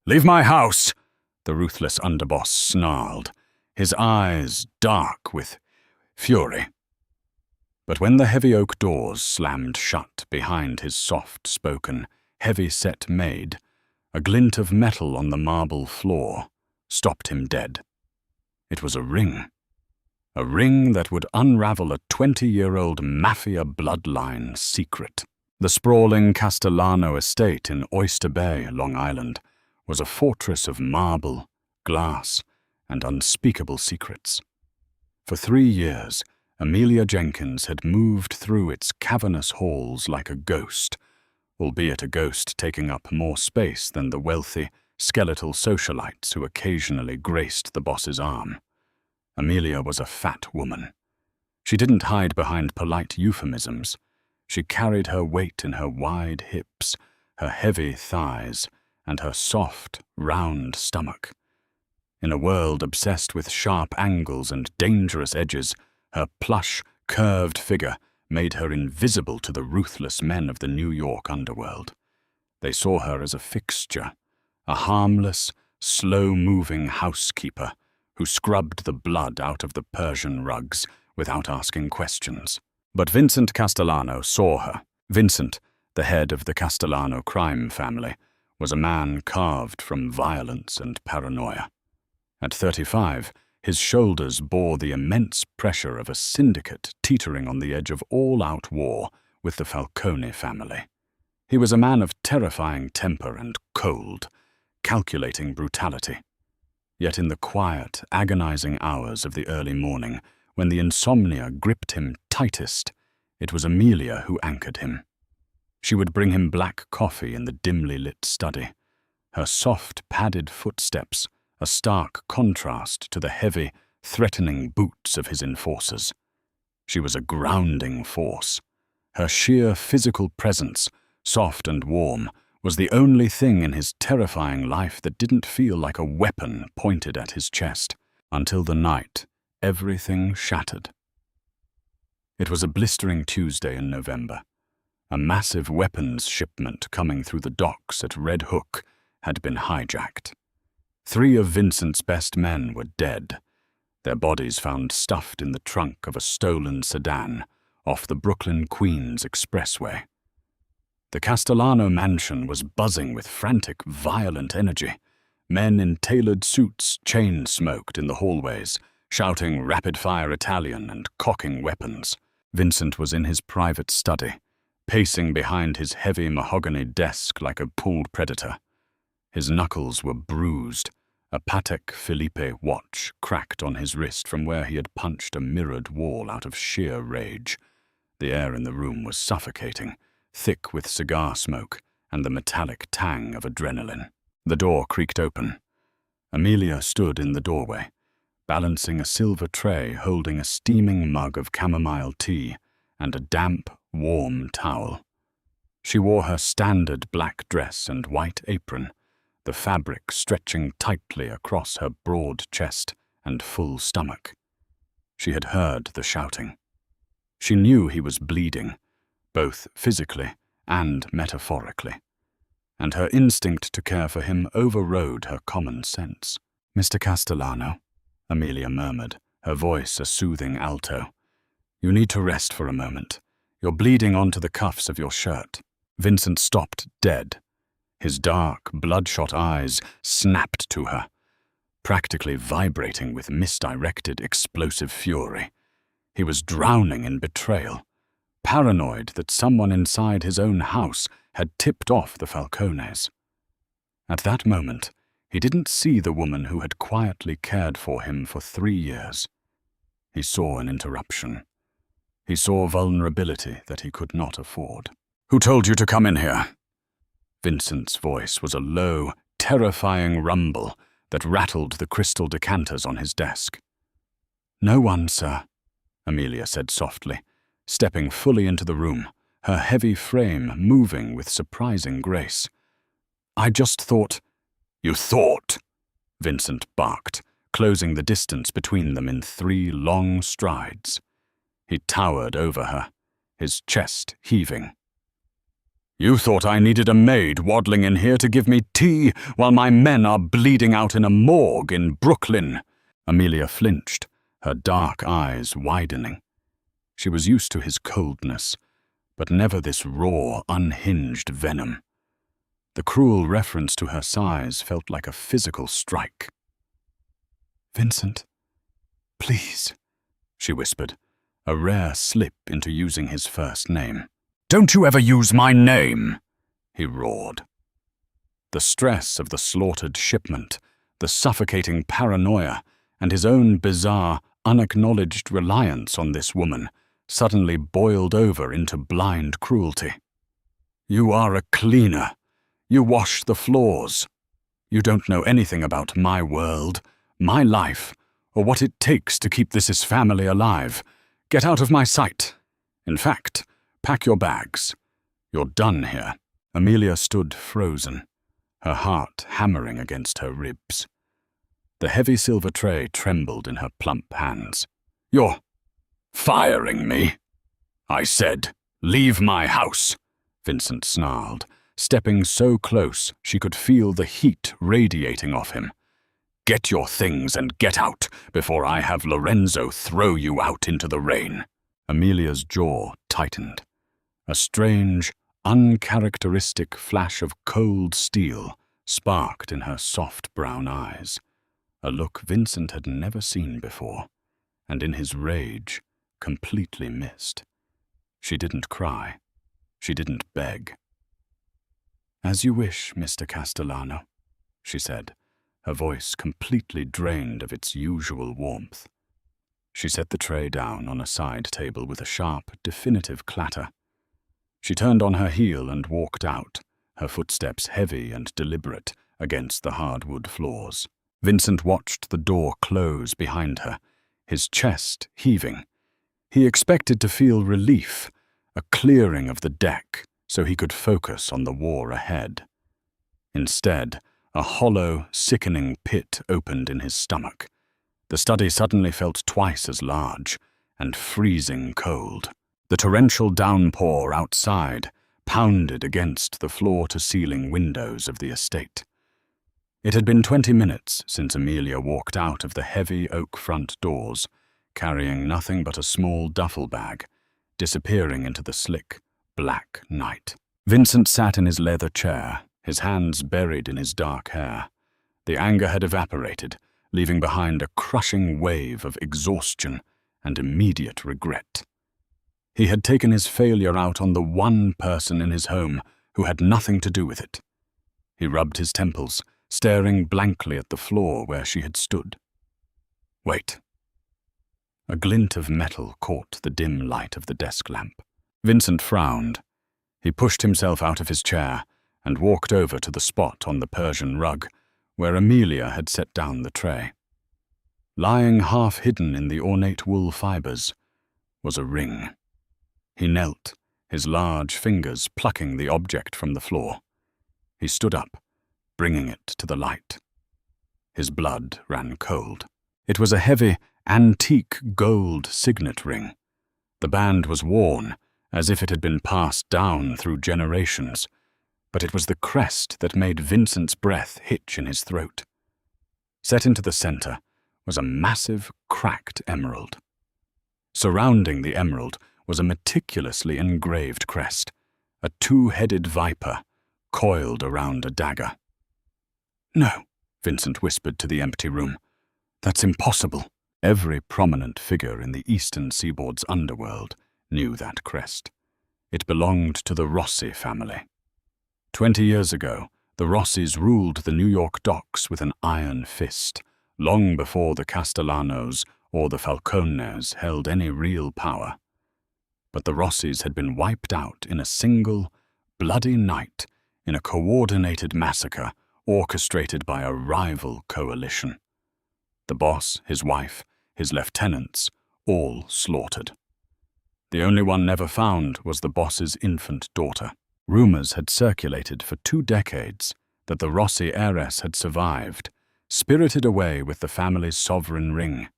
"Leave my house!" the ruthless underboss snarled, his eyes dark with fury. But when the heavy oak doors slammed shut behind his soft-spoken, heavy-set maid, a glint of metal on the marble floor stopped him dead. It was a ring that would unravel a 20-year-old Mafia bloodline secret. The sprawling Castellano estate in Oyster Bay, Long Island, was a fortress of marble, glass, and unspeakable secrets. For 3 years, Amelia Jenkins had moved through its cavernous halls like a ghost, albeit a ghost taking up more space than the wealthy, skeletal socialites who occasionally graced the boss's arm. Amelia was a fat woman. She didn't hide behind polite euphemisms. She carried her weight in her wide hips, her heavy thighs, and her soft, round stomach. In a world obsessed with sharp angles and dangerous edges, her plush, curved figure made her invisible to the ruthless men of the New York underworld. They saw her as a fixture, a harmless, slow-moving housekeeper who scrubbed the blood out of the Persian rugs without asking questions. But Vincent Castellano saw her. Vincent, the head of the Castellano crime family, was a man carved from violence and paranoia. At 35, his shoulders bore the immense pressure of a syndicate teetering on the edge of all-out war with the Falcone family. He was a man of terrifying temper and cold, calculating brutality. Yet in the quiet, agonizing hours of the early morning, when the insomnia gripped him tightest, it was Amelia who anchored him. She would bring him black coffee in the dimly lit study, her soft, padded footsteps a stark contrast to the heavy, threatening boots of his enforcers. She was a grounding force. Her sheer physical presence, soft and warm, was the only thing in his terrifying life that didn't feel like a weapon pointed at his chest. Until the night, everything shattered. It was a blistering Tuesday in November. A massive weapons shipment coming through the docks at Red Hook had been hijacked. 3 of Vincent's best men were dead, their bodies found stuffed in the trunk of a stolen sedan off the Brooklyn-Queens Expressway. The Castellano mansion was buzzing with frantic, violent energy. Men in tailored suits chain-smoked in the hallways, shouting rapid-fire Italian and cocking weapons. Vincent was in his private study, pacing behind his heavy mahogany desk like a pulled predator. His knuckles were bruised, a Patek Philippe watch cracked on his wrist from where he had punched a mirrored wall out of sheer rage. The air in the room was suffocating, thick with cigar smoke and the metallic tang of adrenaline. The door creaked open. Amelia stood in the doorway, balancing a silver tray holding a steaming mug of chamomile tea and a damp, warm towel. She wore her standard black dress and white apron, the fabric stretching tightly across her broad chest and full stomach. She had heard the shouting. She knew he was bleeding, both physically and metaphorically, and her instinct to care for him overrode her common sense. "Mr. Castellano," Amelia murmured, her voice a soothing alto. "You need to rest for a moment. You're bleeding onto the cuffs of your shirt." Vincent stopped dead. His dark, bloodshot eyes snapped to her, practically vibrating with misdirected, explosive fury. He was drowning in betrayal, paranoid that someone inside his own house had tipped off the Falcones. At that moment, he didn't see the woman who had quietly cared for him for 3 years. He saw an interruption. He saw vulnerability that he could not afford. "Who told you to come in here?" Vincent's voice was a low, terrifying rumble that rattled the crystal decanters on his desk. "No one, sir," Amelia said softly, stepping fully into the room, her heavy frame moving with surprising grace. "I just thought—" "You thought?" Vincent barked, closing the distance between them in 3 long strides. He towered over her, his chest heaving. You thought I needed a maid waddling in here to give me tea while my men are bleeding out in a morgue in Brooklyn." Amelia flinched, her dark eyes widening. She was used to his coldness, but never this raw, unhinged venom. The cruel reference to her size felt like a physical strike. "Vincent, please," she whispered, a rare slip into using his first name. "Don't you ever use my name!" he roared. The stress of the slaughtered shipment, the suffocating paranoia, and his own bizarre, unacknowledged reliance on this woman suddenly boiled over into blind cruelty. "You are a cleaner. You wash the floors. You don't know anything about my world, my life, or what it takes to keep this family alive. Get out of my sight. In fact, pack your bags. You're done here." Amelia stood frozen, her heart hammering against her ribs. The heavy silver tray trembled in her plump hands. "You're firing me?" "I said, leave my house," Vincent snarled, stepping so close she could feel the heat radiating off him. "Get your things and get out before I have Lorenzo throw you out into the rain." Amelia's jaw tightened. A strange, uncharacteristic flash of cold steel sparked in her soft brown eyes, a look Vincent had never seen before, and in his rage, completely missed. She didn't cry. She didn't beg. "As you wish, Mr. Castellano," she said, her voice completely drained of its usual warmth. She set the tray down on a side table with a sharp, definitive clatter. She turned on her heel and walked out, her footsteps heavy and deliberate against the hardwood floors. Vincent watched the door close behind her, his chest heaving. He expected to feel relief, a clearing of the deck, so he could focus on the war ahead. Instead, a hollow, sickening pit opened in his stomach. The study suddenly felt twice as large and freezing cold. The torrential downpour outside pounded against the floor-to-ceiling windows of the estate. It had been 20 minutes since Amelia walked out of the heavy oak front doors, carrying nothing but a small duffel bag, disappearing into the slick, black night. Vincent sat in his leather chair, his hands buried in his dark hair. The anger had evaporated, leaving behind a crushing wave of exhaustion and immediate regret. He had taken his failure out on the one person in his home who had nothing to do with it. He rubbed his temples, staring blankly at the floor where she had stood. "Wait." A glint of metal caught the dim light of the desk lamp. Vincent frowned. He pushed himself out of his chair and walked over to the spot on the Persian rug where Amelia had set down the tray. Lying half hidden in the ornate wool fibers was a ring. He knelt, his large fingers plucking the object from the floor. He stood up, bringing it to the light. His blood ran cold. It was a heavy, antique gold signet ring. The band was worn, as if it had been passed down through generations, but it was the crest that made Vincent's breath hitch in his throat. Set into the center was a massive, cracked emerald. Surrounding the emerald was a meticulously engraved crest, a two-headed viper coiled around a dagger. "No," Vincent whispered to the empty room. "That's impossible." Every prominent figure in the eastern seaboard's underworld knew that crest. It belonged to the Rossi family. 20 years ago, the Rossis ruled the New York docks with an iron fist, long before the Castellanos or the Falcones held any real power. But the Rossis had been wiped out in a single, bloody night in a coordinated massacre orchestrated by a rival coalition. The boss, his wife, his lieutenants, all slaughtered. The only one never found was the boss's infant daughter. Rumors had circulated for 2 decades that the Rossi heiress had survived, spirited away with the family's sovereign ring,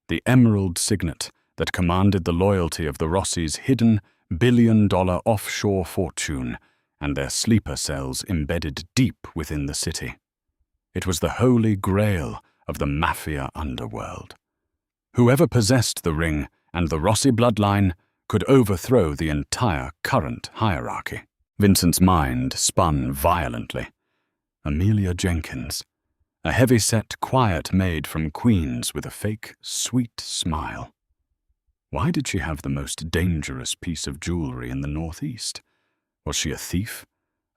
the emerald signet that commanded the loyalty of the Rossi's hidden billion-dollar offshore fortune and their sleeper cells embedded deep within the city. It was the holy grail of the Mafia underworld. Whoever possessed the ring and the Rossi bloodline could overthrow the entire current hierarchy. Vincent's mind spun violently. Amelia Jenkins, a heavy-set, quiet maid from Queens with a fake, sweet smile. Why did she have the most dangerous piece of jewelry in the Northeast? Was she a thief?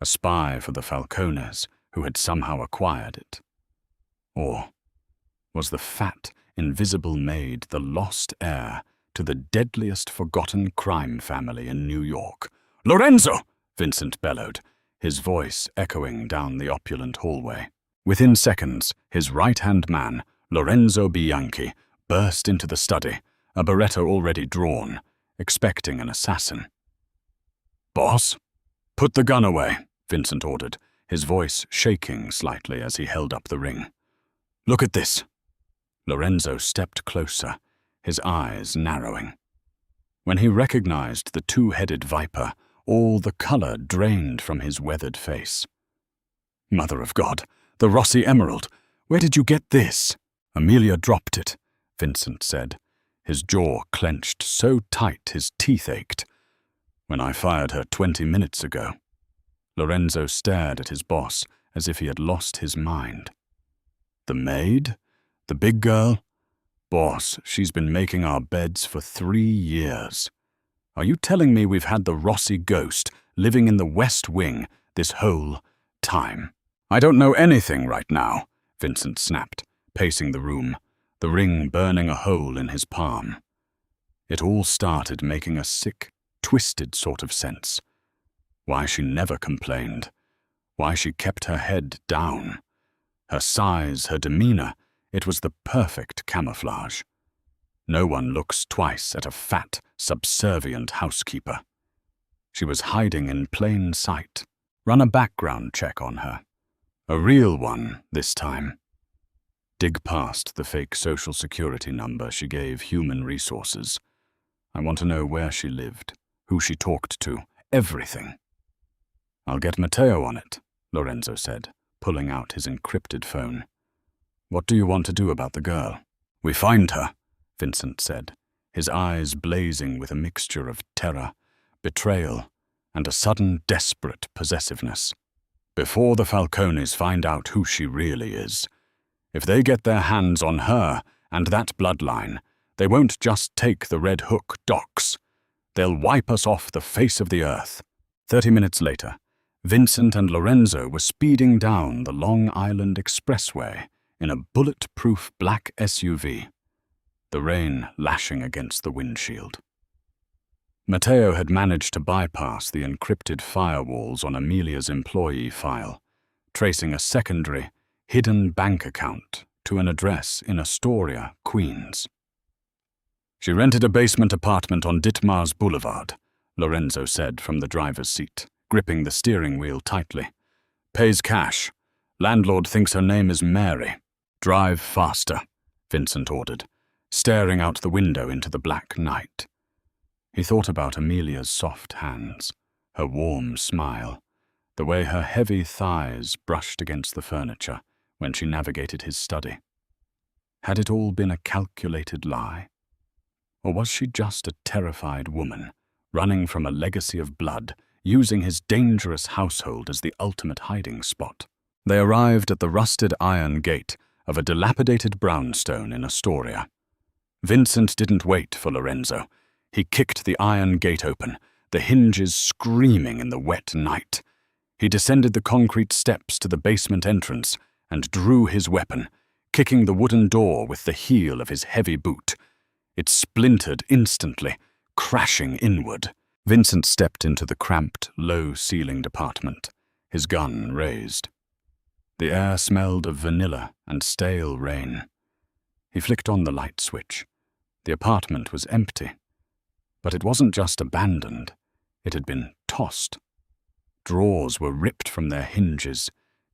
A spy for the Falcones who had somehow acquired it? Or was the fat, invisible maid the lost heir to the deadliest forgotten crime family in New York? "Lorenzo!" Vincent bellowed, his voice echoing down the opulent hallway. Within seconds, his right-hand man, Lorenzo Bianchi, burst into the study, a beretta already drawn, expecting an assassin. "Boss, put the gun away," Vincent ordered, his voice shaking slightly as he held up the ring. "Look at this." Lorenzo stepped closer, his eyes narrowing. When he recognized the two-headed viper, all the color drained from his weathered face. "Mother of God, the Rossi emerald! Where did you get this?" "Amelia dropped it," Vincent said, his jaw clenched so tight his teeth ached. "When I fired her 20 minutes ago." Lorenzo stared at his boss as if he had lost his mind. "The maid? The big girl? Boss, she's been making our beds for 3 years. Are you telling me we've had the Rossi ghost living in the West Wing this whole time?" "I don't know anything right now," Vincent snapped, pacing the room, the ring burning a hole in his palm. It all started making a sick, twisted sort of sense. Why she never complained. Why she kept her head down. Her size, her demeanor, it was the perfect camouflage. No one looks twice at a fat, subservient housekeeper. She was hiding in plain sight. Run a background check on her. A real one this time. Dig past the fake social security number she gave Human Resources. I want to know where she lived, who she talked to, everything. "I'll get Matteo on it," Lorenzo said, pulling out his encrypted phone. "What do you want to do about the girl?" "We find her," Vincent said, his eyes blazing with a mixture of terror, betrayal, and a sudden desperate possessiveness. "Before the Falcones find out who she really is. If they get their hands on her and that bloodline, they won't just take the Red Hook docks. They'll wipe us off the face of the earth." 30 minutes later, Vincent and Lorenzo were speeding down the Long Island Expressway in a bulletproof black SUV, the rain lashing against the windshield. Matteo had managed to bypass the encrypted firewalls on Amelia's employee file, tracing a secondary, hidden bank account to an address in Astoria, Queens. "She rented a basement apartment on Ditmars Boulevard," Lorenzo said from the driver's seat, gripping the steering wheel tightly. "Pays cash. Landlord thinks her name is Mary." "Drive faster," Vincent ordered, staring out the window into the black night. He thought about Amelia's soft hands, her warm smile, the way her heavy thighs brushed against the furniture when she navigated his study. Had it all been a calculated lie? Or was she just a terrified woman, running from a legacy of blood, using his dangerous household as the ultimate hiding spot? They arrived at the rusted iron gate of a dilapidated brownstone in Astoria. Vincent didn't wait for Lorenzo. He kicked the iron gate open, the hinges screaming in the wet night. He descended the concrete steps to the basement entrance and drew his weapon, kicking the wooden door with the heel of his heavy boot. It splintered instantly, crashing inward. Vincent stepped into the cramped, low-ceilinged apartment, his gun raised. The air smelled of vanilla and stale rain. He flicked on the light switch. The apartment was empty. But it wasn't just abandoned. It had been tossed. Drawers were ripped from their hinges.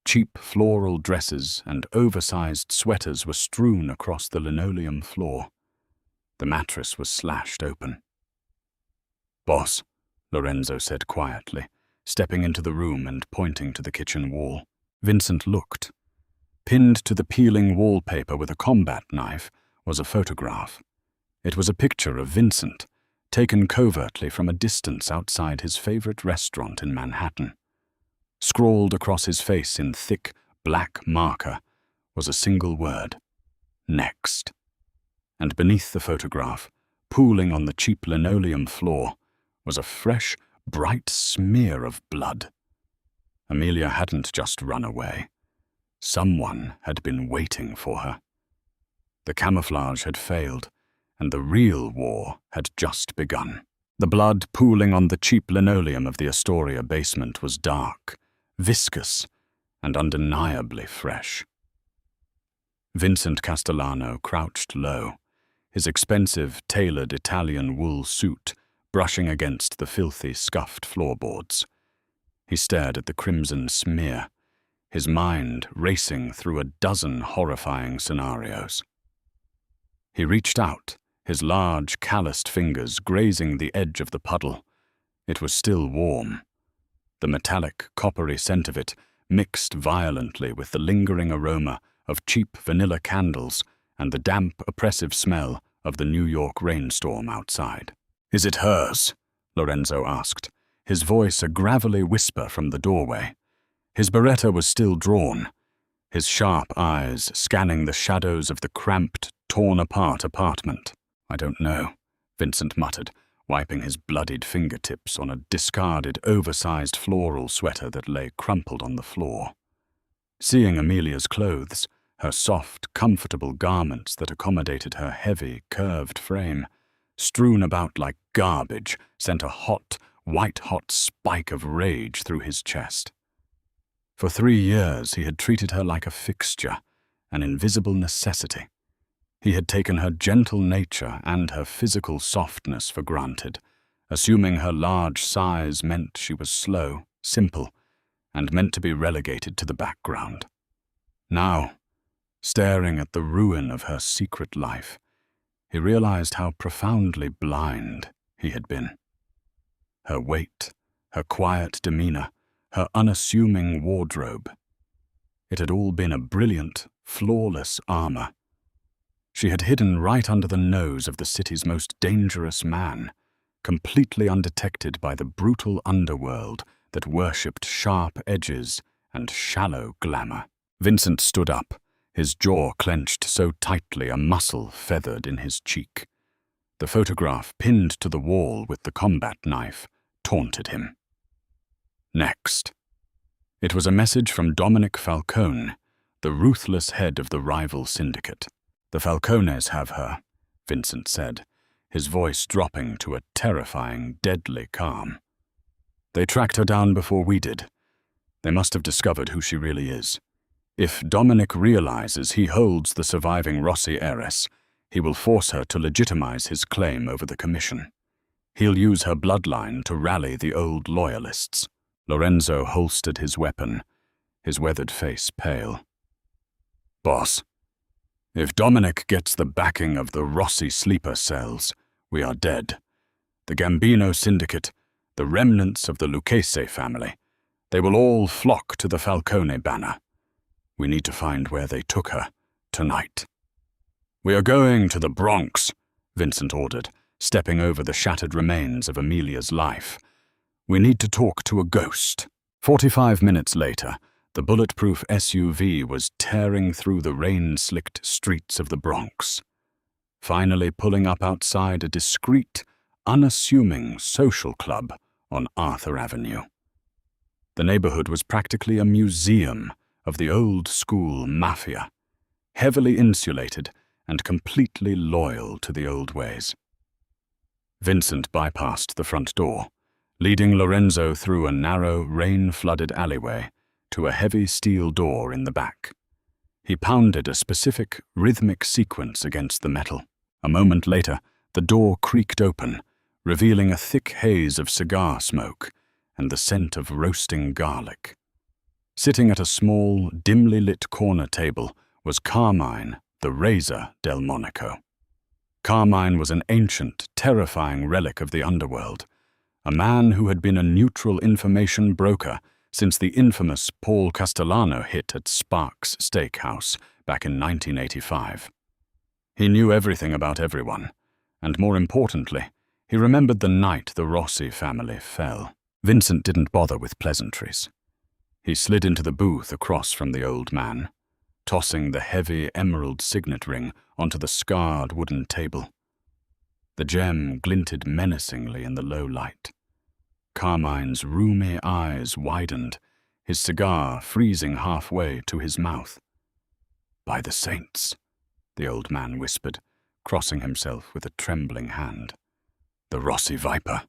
Cheap floral dresses and oversized sweaters were strewn across the linoleum floor. The mattress was slashed open. "Boss," Lorenzo said quietly, stepping into the room and pointing to the kitchen wall. Vincent looked. Pinned to the peeling wallpaper with a combat knife was a photograph. It was a picture of Vincent, taken covertly from a distance outside his favorite restaurant in Manhattan. Scrawled across his face in thick, black marker was a single word: next. And beneath the photograph, pooling on the cheap linoleum floor, was a fresh, bright smear of blood. Amelia hadn't just run away. Someone had been waiting for her. The camouflage had failed, and the real war had just begun. The blood pooling on the cheap linoleum of the Astoria basement was dark, viscous, and undeniably fresh. Vincent Castellano crouched low, his expensive, tailored Italian wool suit brushing against the filthy, scuffed floorboards. He stared at the crimson smear, his mind racing through a dozen horrifying scenarios. He reached out, his large, calloused fingers grazing the edge of the puddle. It was still warm. The metallic, coppery scent of it mixed violently with the lingering aroma of cheap vanilla candles and the damp, oppressive smell of the New York rainstorm outside. "Is it hers?" Lorenzo asked, his voice a gravelly whisper from the doorway. His beretta was still drawn, his sharp eyes scanning the shadows of the cramped, torn-apart apartment. "I don't know," Vincent muttered, wiping his bloodied fingertips on a discarded, oversized floral sweater that lay crumpled on the floor. Seeing Amelia's clothes, her soft, comfortable garments that accommodated her heavy, curved frame, strewn about like garbage, sent a hot, white-hot spike of rage through his chest. For 3 years he had treated her like a fixture, an invisible necessity. He had taken her gentle nature and her physical softness for granted, assuming her large size meant she was slow, simple, and meant to be relegated to the background. Now, staring at the ruin of her secret life, he realized how profoundly blind he had been. Her weight, her quiet demeanor, her unassuming wardrobe. It had all been a brilliant, flawless armor. She had hidden right under the nose of the city's most dangerous man, completely undetected by the brutal underworld that worshipped sharp edges and shallow glamour. Vincent stood up, his jaw clenched so tightly a muscle feathered in his cheek. The photograph pinned to the wall with the combat knife taunted him. Next. It was a message from Dominic Falcone, the ruthless head of the rival syndicate. "The Falcones have her," Vincent said, his voice dropping to a terrifying, deadly calm. "They tracked her down before we did. They must have discovered who she really is. If Dominic realizes he holds the surviving Rossi heiress, he will force her to legitimize his claim over the commission. He'll use her bloodline to rally the old loyalists." Lorenzo holstered his weapon, his weathered face pale. "Boss, if Dominic gets the backing of the Rossi sleeper cells, we are dead. The Gambino syndicate, the remnants of the Lucchese family, they will all flock to the Falcone banner. We need to find where they took her, tonight." "We are going to the Bronx," Vincent ordered, stepping over the shattered remains of Amelia's life. "We need to talk to a ghost." 45 minutes later, the bulletproof SUV was tearing through the rain-slicked streets of the Bronx, finally pulling up outside a discreet, unassuming social club on Arthur Avenue. The neighborhood was practically a museum of the old-school Mafia, heavily insulated and completely loyal to the old ways. Vincent bypassed the front door, leading Lorenzo through a narrow, rain-flooded alleyway to a heavy steel door in the back. He pounded a specific, rhythmic sequence against the metal. A moment later, the door creaked open, revealing a thick haze of cigar smoke and the scent of roasting garlic. Sitting at a small, dimly lit corner table was Carmine, the Razor Delmonico. Carmine was an ancient, terrifying relic of the underworld, a man who had been a neutral information broker since the infamous Paul Castellano hit at Sparks Steakhouse back in 1985. He knew everything about everyone, and more importantly, he remembered the night the Rossi family fell. Vincent didn't bother with pleasantries. He slid into the booth across from the old man, tossing the heavy emerald signet ring onto the scarred wooden table. The gem glinted menacingly in the low light. Carmine's rheumy eyes widened, his cigar freezing halfway to his mouth. "By the saints," the old man whispered, crossing himself with a trembling hand. "The Rossi viper.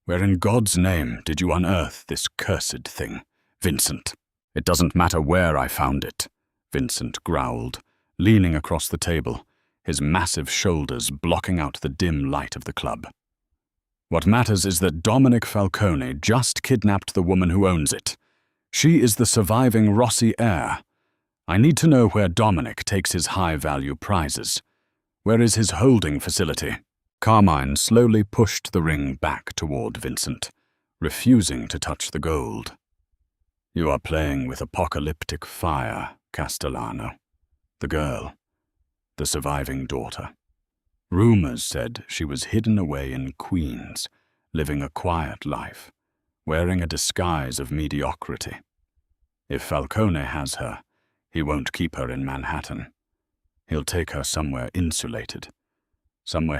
Where in God's name did you unearth this cursed thing, Vincent?" "It doesn't matter where I found it," Vincent growled, leaning across the table, his massive shoulders blocking out the dim light of the club. "What matters is that Dominic Falcone just kidnapped the woman who owns it. She is the surviving Rossi heir. I need to know where Dominic takes his high-value prizes. Where is his holding facility?" Carmine slowly pushed the ring back toward Vincent, refusing to touch the gold. "You are playing with apocalyptic fire, Castellano. The girl, the surviving daughter. Rumors said she was hidden away in Queens, living a quiet life, wearing a disguise of mediocrity. If Falcone has her, he won't keep her in Manhattan. He'll take her somewhere insulated, somewhere